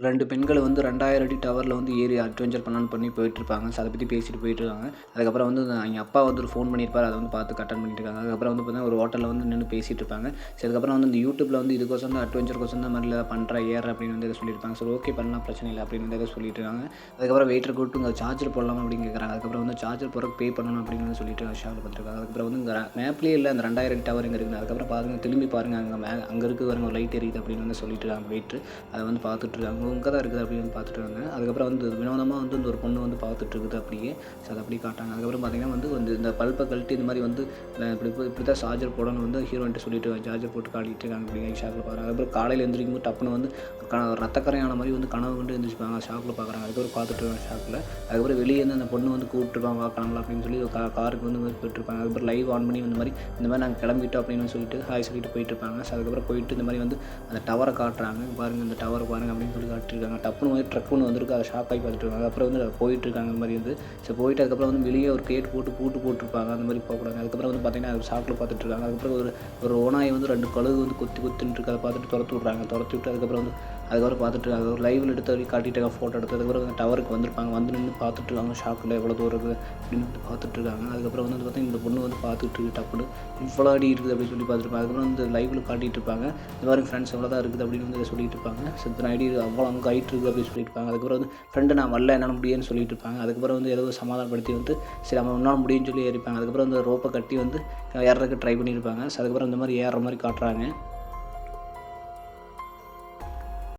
2 பெண்கள் வந்து 2000 அடி டவர்ல வந்து ஏறி அட்வென்ச்சர் பண்ணலான்னு போயிட்டுருப்பாங்க. ஸோ, அத பத்தி பேசிட்டு போயிட்டுருக்காங்க. அதுக்கப்புறம் வந்து எங்க அப்பா வந்து ஒரு ஃபோன் பண்ணியிருப்பாரு. அத வந்து பார்த்து அட்டெண்ட் பண்ணிட்டு இருக்காங்க. அதுக்கப்புறம் வந்து பார்த்தீங்கன்னா, ஒரு ஹோட்டல்ல வந்து நின்னு பேசிட்டு இருப்பாங்க. சரி, அதுக்கப்புறம் வந்து இந்த YouTubeல வந்து இதுக்கோசரம் தான் அட்வென்ச்சர்க்கோசரம் தான் இந்த மாரிலாம் பண்றேன், ஏறுறேன் அப்படின்னு வந்து எதோ சொல்லியிருப்பாங்க. சரி, ஓகே பண்ணலாம், பிரச்சனை இல்ல அப்படின்னு வந்து ஏதோ சொல்லிட்டு இருக்காங்க. அதுக்கப்புறம் வெயிட்டர கூப்பிட்டு இங்க சார்ஜர் போடலாமா அப்படின்னு கேட்குறாங்க. அதுக்கப்புறம் வந்து சார்ஜர் போடுறதுக்கு பே பண்ணணும் அப்படின்னு வந்து சொல்லிட்டு ஷாப்ல பார்த்துருக்காங்க. அதுக்கப்புறம் வந்து இங்க மேப்லயே இல்ல அந்த 2000 அடி டவர் எங்க இருக்குன்னு. அதுக்கப்புறம் பாருங்க, திரும்பி பாருங்க, அங்க இருக்கு பாருங்க, ஒரு லைட் எரியுது அப்படின்னு வந்து சொல்லிட்டு இருக்காங்க வெயிட்ரு. அத வந்து பார்த்துட்டு இருக்காங்க. இங்க தான் இருக்குது அப்படின்னு பார்த்துட்டு இருக்காங்க. அதுக்கப்புறம் வந்து வினோதமா வந்து இந்த ஒரு பொண்ணு வந்து பார்த்துட்டு இருக்குது அப்படியே. ஸோ, அத அப்படியே காட்டுறாங்க. அதுக்கப்புறம் பார்த்தீங்கன்னா வந்து இந்த பல்ப கழட்டி இந்த மாரி வந்து இப்படி தான் சார்ஜர் போடணும்னு வந்து ஹீரோயின்ட்ட சொல்லிட்டு சார்ஜர் போட்டு காட்டிட்டு இருக்காங்க அப்படிங்க ஷாக்ல பார்க்குறாங்க. அதுக்கப்புறம் காலையில எந்திரிக்கும்போது டப்புனு வந்து ரத்தக்கரையான மாரி வந்து கனவு கண்டு எந்திரிச்சுப்பாங்க. ஷாக்ல பார்க்குறாங்க. அதுக்கப்புறம் பார்த்துட்டு இருக்காங்க ஷாக்ல. அதுக்கப்புறம் வெளிய இருந்து அந்த பொண்ணு வந்து கூப்பிட்டுருப்பாங்க, வா கிளம்பலாம் அப்படின்னு சொல்லி காருக்கு வந்து போயிட்டுருப்பாங்க. அதுக்கப்புறம் லைவ் ஆன் பண்ணி இந்த மாரி நாங்க கிளம்பிட்டோம் அப்படின்னு சொல்லிட்டு ஹாய் சொல்லிட்டு போயிட்டுருப்பாங்க. ஸோ, அதுக்கப்புறம் போயிட்டு இந்த மாரி வந்து அந்த டவர காட்டுறாங்க. பாருங்க, இந்த டவர பாருங்க அப்படின்னு சொல்லி காட்டிட்டுருக்காங்க. டப்புனு வந்து ட்ரக் ஒண்ணு வந்திருக்கு. அத ஷாக் ஆகி பார்த்துட்டு இருக்காங்க. அப்புறம் வந்து போயிட்டுருக்காங்க அந்த மாரி வந்து. ஸோ, போயிட்டு அதுக்கப்புறம் வந்து வெளிய ஒரு கேட் போட்டு பூட்டு போட்டுருப்பாங்க. அந்த மாரி போகக்கூடாது. அதுக்கப்புறம் வந்து பார்த்தீங்கன்னா, அது ஷாக்ல பார்த்துட்டு இருக்காங்க. அதுக்கப்புறம் ஒரு ஒரு ஓநாய் வந்து 2 கழுகு வந்து கொத்தின்னு இருக்கு. அத பார்த்துட்டு தொரத்தி விட்றாங்க. தொரத்தி விட்டு அதுக்கப்புறம் பார்த்துட்டு அது ஒரு லைவ்ல எடுத்து அப்படியே காட்டிட்டாங்க, ஃபோட்டோ எடுத்து. அதுக்கப்புறம் அந்த டவருக்கு வந்திருப்பாங்க. வந்து நின்னு பார்த்துட்டு இருக்காங்க. ஷாக்ல எவ்வளோ தூரம் இருக்குது அப்படின்னு பார்த்துட்டு இருக்காங்க. அதுக்கப்புறம் வந்து பார்த்தீங்கன்னா, இந்த பொண்ணு வந்து பார்த்துட்டு இருக்கு டப்புனு. இவ்வளோ அடி இருக்குது அப்படின்னு சொல்லி பார்த்துருப்பாங்க. அதுக்கப்புறம் வந்து லைவ்ல காட்டிட்டு இருப்பாங்க. இந்த மாதிரி ஃப்ரெண்ட்ஸ் எவ்வளோ தான் இருக்குது அப்படின்னு வந்து சொல்லிட்டு இருப்பாங்க. ஸோ, இத்தனை ஐடி அவ்வளோ அங்கே ஹைட் இருக்குது அப்படின்னு சொல்லிட்டு இருப்பாங்க. அதுக்கப்புறம் வந்து ஃப்ரெண்டு நான் வரல, என்னால முடியும்னு சொல்லிட்டு இருப்பாங்க. அதுக்கப்புறம் வந்து ஏதோ சமாதானப்படுத்தி வந்து சரி நம்ம உன்னால முடியும்னு சொல்லி ஏறிப்பாங்க. அதுக்கப்புறம் அந்த ரோப்பை கட்டி வந்து ஏறுறதுக்கு ட்ரை பண்ணியிருப்பாங்க. ஸோ, அதுக்கப்புறம் இந்த மாதிரி ஏறுற மாதிரி காட்டுறாங்க.